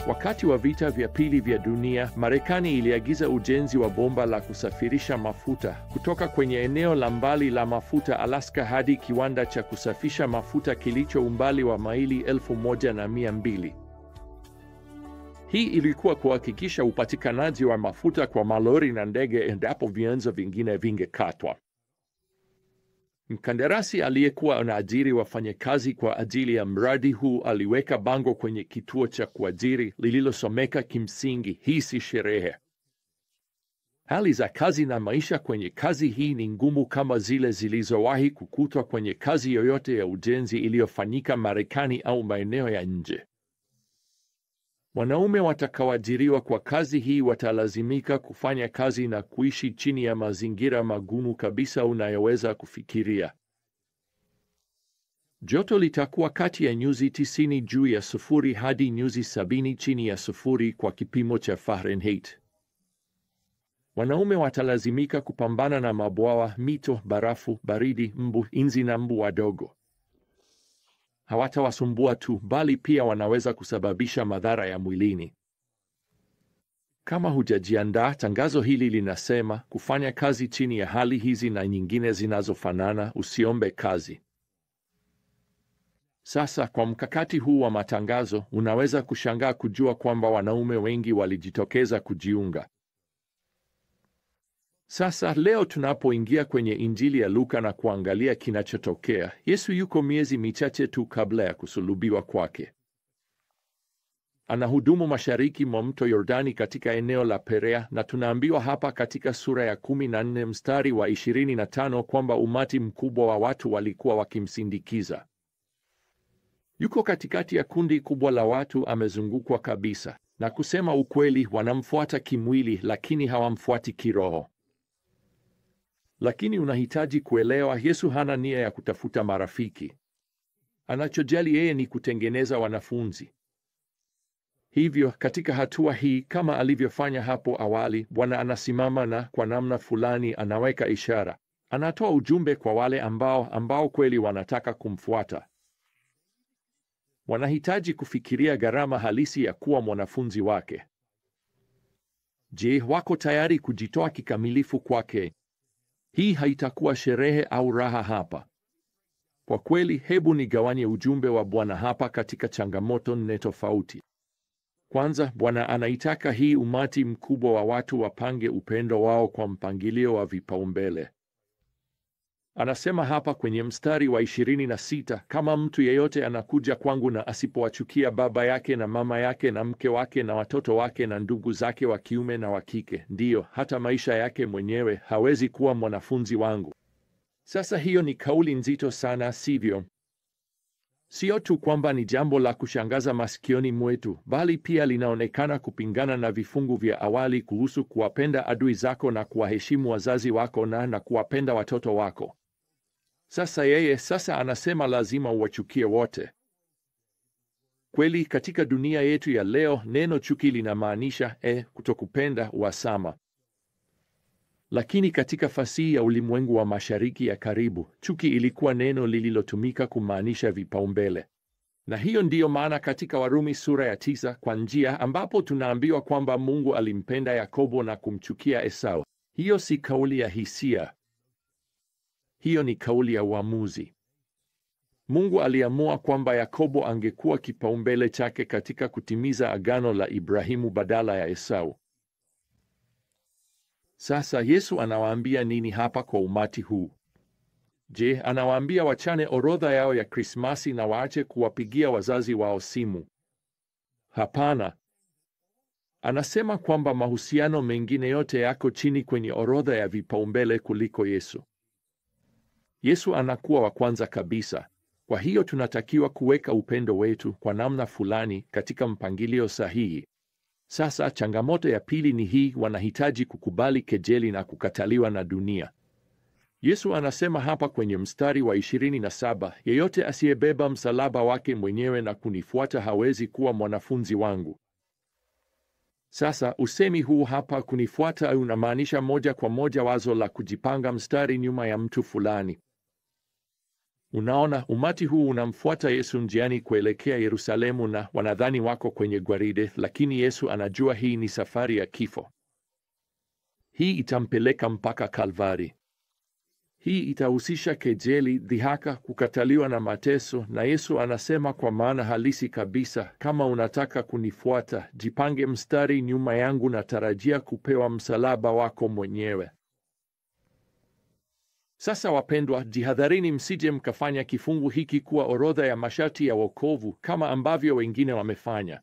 Wakati wa vita vya pili vya dunia, Marekani iliagiza ujenzi wa bomba la kusafirisha mafuta kutoka kwenye eneo la mbali la mafuta Alaska hadi kiwanda cha kusafisha mafuta kilicho umbali wa maili 1,200. Hii ilikuwa kuhakikisha upatikanaji wa mafuta kwa malori na ndege endapo vyanzo vingine vingekatwa. Mkandarasi aliyekuwa anaajiri wafanyakazi kwa ajili ya mradi huu aliweka bango kwenye kituo cha kuajiri lililosomeka kimsingi, hii si sherehe. Hali za kazi na maisha kwenye kazi hii ni ngumu kama zile zilizowahi kukutwa kwenye kazi yoyote ya ujenzi iliyofanyika Marekani au maeneo ya nje. Wanaume watakaoajiriwa kwa kazi hii watalazimika kufanya kazi na kuishi chini ya mazingira magumu kabisa unayoweza kufikiria. Joto litakuwa kati ya nyuzi 90 juu ya sufuri hadi nyuzi 70 chini ya sufuri kwa kipimo cha Fahrenheit. Wanaume watalazimika kupambana na mabwawa, mito, barafu, baridi, mbu, inzi na mbu wadogo. Hawatawasumbua tu, bali pia wanaweza kusababisha madhara ya mwilini. Kama hujajiandaa, tangazo hili linasema, kufanya kazi chini ya hali hizi na nyingine zinazofanana, usiombe kazi. Sasa, kwa mkakati huu wa matangazo, unaweza kushangaa kujua kwamba wanaume wengi walijitokeza kujiunga. Sasa leo tunapoingia kwenye Injili ya Luka na kuangalia kinachotokea, Yesu yuko miezi michache tu kabla ya kusulubiwa kwake. Anahudumu mashariki mwa mto Yordani katika eneo la Perea, na tunaambiwa hapa katika sura ya 14 mstari wa 25 kwamba umati mkubwa wa watu walikuwa wakimsindikiza. Yuko katikati ya kundi kubwa la watu, amezungukwa kabisa, na kusema ukweli, wanamfuata kimwili, lakini hawamfuati kiroho. Lakini unahitaji kuelewa, Yesu hana nia ya kutafuta marafiki. Anachojali yeye ni kutengeneza wanafunzi. Hivyo, katika hatua hii, kama alivyofanya hapo awali, Bwana anasimama na kwa namna fulani anaweka ishara. Anatoa ujumbe kwa wale ambao kweli wanataka kumfuata. Wanahitaji kufikiria gharama halisi ya kuwa mwanafunzi wake. Je, wako tayari kujitoa kikamilifu kwake? Hii haitakuwa sherehe au raha hapa. Kwa kweli, hebu nigawanye ujumbe wa Bwana hapa katika changamoto nne tofauti. Kwanza, Bwana anaitaka hii umati mkubwa wa watu wapange upendo wao kwa mpangilio wa vipaumbele. Anasema hapa kwenye mstari wa 26, kama mtu yeyote anakuja kwangu na asipowachukia baba yake na mama yake na mke wake na watoto wake na ndugu zake wa kiume na wa kike, ndiyo hata maisha yake mwenyewe, hawezi kuwa mwanafunzi wangu. Sasa hiyo ni kauli nzito sana, sivyo? Sio tu kwamba ni jambo la kushangaza masikioni mwetu, bali pia linaonekana kupingana na vifungu vya awali kuhusu kuwapenda adui zako na kuwaheshimu wazazi wako na kuwapenda watoto wako. Sasa anasema lazima uwachukie wote. Kweli katika dunia yetu ya leo, neno chuki linamaanisha kutokupenda, uhasama. Lakini katika fasihi ya ulimwengu wa Mashariki ya Karibu, chuki ilikuwa neno lililotumika kumaanisha vipaumbele. Na hiyo ndiyo maana katika Warumi sura ya 9 kwa njia ambapo tunaambiwa kwamba Mungu alimpenda Yakobo na kumchukia Esau. Hiyo si kauli ya hisia. Hiyo ni kauli ya uamuzi. Mungu aliamua kwamba Yakobo angekuwa kipaumbele chake katika kutimiza agano la Ibrahimu badala ya Esau. Sasa Yesu anawaambia nini hapa kwa umati huu? Je, anawaambia wachane orodha yao ya Krismasi na waache kuwapigia wazazi wao simu? Hapana. Anasema kwamba mahusiano mengine yote yako chini kwenye orodha ya vipaumbele kuliko Yesu. Yesu anakuwa wa kwanza kabisa. Kwa hiyo tunatakiwa kuweka upendo wetu kwa namna fulani katika mpangilio sahihi. Sasa changamoto ya pili ni hii: wanahitaji kukubali kejeli na kukataliwa na dunia. Yesu anasema hapa kwenye mstari wa 27, yeyote asiyebeba msalaba wake mwenyewe na kunifuata hawezi kuwa mwanafunzi wangu. Sasa usemi huu hapa kunifuata unamaanisha moja kwa moja wazo la kujipanga mstari nyuma ya mtu fulani. Unaona, umati huu unamfuata Yesu njiani kuelekea Yerusalemu na wanadhani wako kwenye gwaride, lakini Yesu anajua hii ni safari ya kifo. Hii itampeleka mpaka Kalvari. Hii itahusisha kejeli, dhihaka, kukataliwa na mateso, na Yesu anasema kwa maana halisi kabisa, kama unataka kunifuata, jipange mstari nyuma yangu na tarajia kupewa msalaba wako mwenyewe. Sasa wapendwa, jihadharini msije mkafanya kifungu hiki kuwa orodha ya masharti ya wokovu kama ambavyo wengine wamefanya.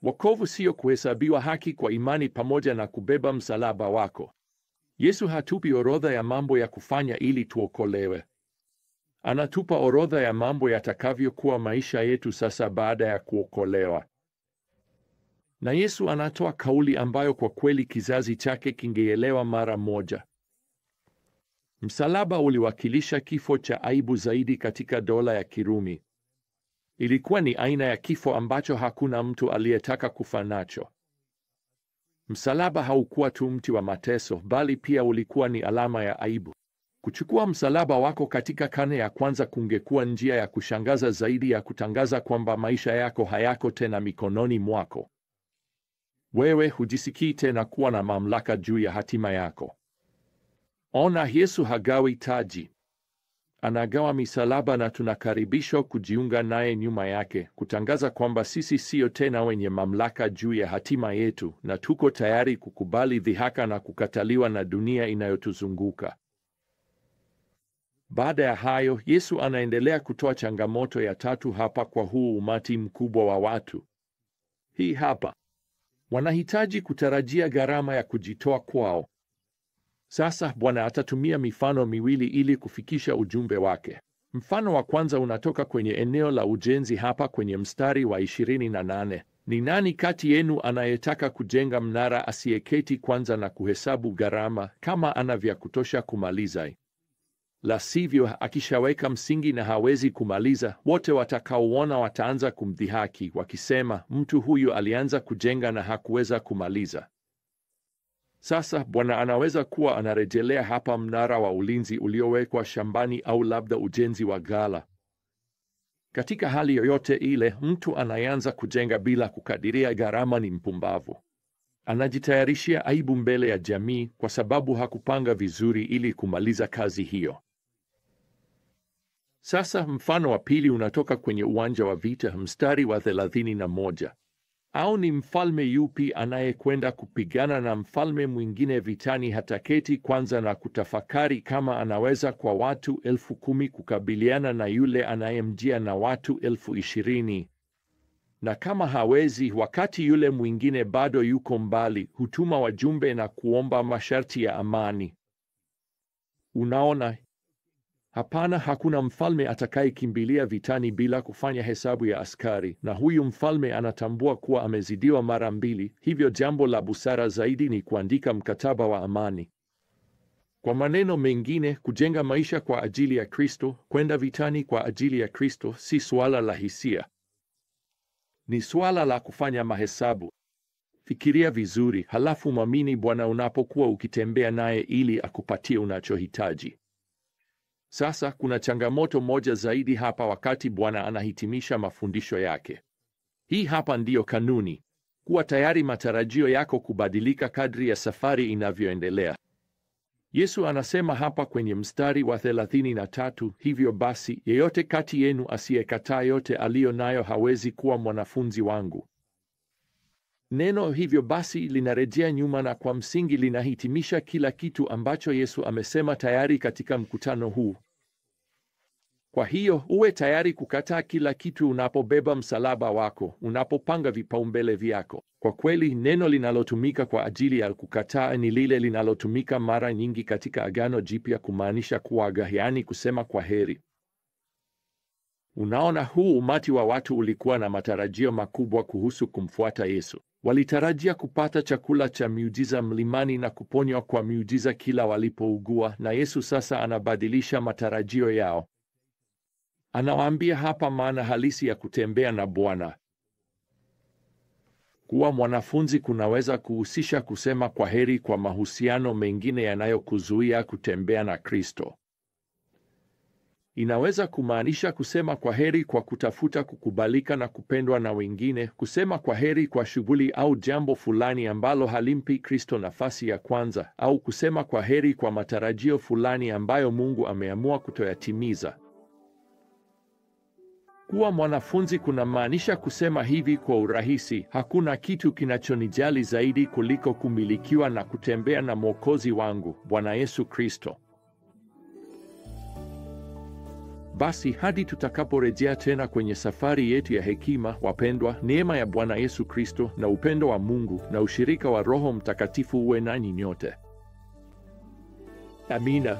Wokovu siyo kuhesabiwa haki kwa imani pamoja na kubeba msalaba wako. Yesu hatupi orodha ya mambo ya kufanya ili tuokolewe. Anatupa orodha ya mambo yatakavyokuwa maisha yetu sasa baada ya kuokolewa. Na Yesu anatoa kauli ambayo kwa kweli kizazi chake kingeelewa mara moja. Msalaba uliwakilisha kifo cha aibu zaidi katika dola ya Kirumi. Ilikuwa ni aina ya kifo ambacho hakuna mtu aliyetaka kufa nacho. Msalaba haukuwa tu mti wa mateso, bali pia ulikuwa ni alama ya aibu. Kuchukua msalaba wako katika karne ya kwanza kungekuwa njia ya kushangaza zaidi ya kutangaza kwamba maisha yako hayako tena mikononi mwako. Wewe hujisikii tena kuwa na mamlaka juu ya hatima yako. Ona, Yesu hagawi taji. Anagawa misalaba, na tunakaribishwa kujiunga naye nyuma yake, kutangaza kwamba sisi siyo tena wenye mamlaka juu ya hatima yetu, na tuko tayari kukubali dhihaka na kukataliwa na dunia inayotuzunguka. Baada ya hayo, Yesu anaendelea kutoa changamoto ya tatu hapa kwa huu umati mkubwa wa watu. Hii hapa. Wanahitaji kutarajia gharama ya kujitoa kwao. Sasa Bwana atatumia mifano miwili ili kufikisha ujumbe wake. Mfano wa kwanza unatoka kwenye eneo la ujenzi hapa kwenye mstari wa 28. Ni nani kati yenu anayetaka kujenga mnara asiyeketi kwanza na kuhesabu gharama kama ana vya kutosha kumaliza? La sivyo, akishaweka msingi na hawezi kumaliza, wote watakaoona wataanza kumdhihaki wakisema, mtu huyu alianza kujenga na hakuweza kumaliza. Sasa Bwana anaweza kuwa anarejelea hapa mnara wa ulinzi uliowekwa shambani au labda ujenzi wa ghala. Katika hali yoyote ile, mtu anayeanza kujenga bila kukadiria gharama ni mpumbavu. Anajitayarishia aibu mbele ya jamii kwa sababu hakupanga vizuri ili kumaliza kazi hiyo. Sasa mfano wa pili unatoka kwenye uwanja wa vita, mstari wa 31. Au ni mfalme yupi anayekwenda kupigana na mfalme mwingine vitani hataketi kwanza na kutafakari kama anaweza kwa watu 10,000 kukabiliana na yule anayemjia na watu 20,000? Na kama hawezi, wakati yule mwingine bado yuko mbali, hutuma wajumbe na kuomba masharti ya amani. Unaona? Hapana, hakuna mfalme atakayekimbilia vitani bila kufanya hesabu ya askari, na huyu mfalme anatambua kuwa amezidiwa mara mbili. Hivyo jambo la busara zaidi ni kuandika mkataba wa amani. Kwa maneno mengine, kujenga maisha kwa ajili ya Kristo, kwenda vitani kwa ajili ya Kristo, si suala la hisia. Ni suala la kufanya mahesabu. Fikiria vizuri, halafu mwamini Bwana unapokuwa ukitembea naye ili akupatie unachohitaji. Sasa kuna changamoto moja zaidi hapa wakati Bwana anahitimisha mafundisho yake. Hii hapa ndiyo kanuni. Kuwa tayari matarajio yako kubadilika kadri ya safari inavyoendelea. Yesu anasema hapa kwenye mstari wa 33, hivyo basi, yeyote kati yenu asiyekataa yote aliyo nayo hawezi kuwa mwanafunzi wangu. Neno hivyo basi linarejea nyuma na kwa msingi linahitimisha kila kitu ambacho Yesu amesema tayari katika mkutano huu. Kwa hiyo, uwe tayari kukataa kila kitu unapobeba msalaba wako, unapopanga vipaumbele vyako. Kwa kweli, neno linalotumika kwa ajili ya kukataa ni lile linalotumika mara nyingi katika Agano Jipya kumaanisha kuaga, yaani kusema kwa heri. Unaona, huu umati wa watu ulikuwa na matarajio makubwa kuhusu kumfuata Yesu. Walitarajia kupata chakula cha miujiza mlimani na kuponywa kwa miujiza kila walipougua, na Yesu sasa anabadilisha matarajio yao. Anawaambia hapa maana halisi ya kutembea na Bwana. Kuwa mwanafunzi kunaweza kuhusisha kusema kwa heri kwa mahusiano mengine yanayokuzuia kutembea na Kristo. Inaweza kumaanisha kusema kwa heri kwa kutafuta kukubalika na kupendwa na wengine, kusema kwa heri kwa shughuli au jambo fulani ambalo halimpi Kristo nafasi ya kwanza, au kusema kwa heri kwa matarajio fulani ambayo Mungu ameamua kutoyatimiza. Kuwa mwanafunzi kunamaanisha kusema hivi kwa urahisi: hakuna kitu kinachonijali zaidi kuliko kumilikiwa na kutembea na Mwokozi wangu, Bwana Yesu Kristo. Basi hadi tutakaporejea tena kwenye safari yetu ya hekima, wapendwa, neema ya Bwana Yesu Kristo na upendo wa Mungu na ushirika wa Roho Mtakatifu uwe nanyi nyote. Amina.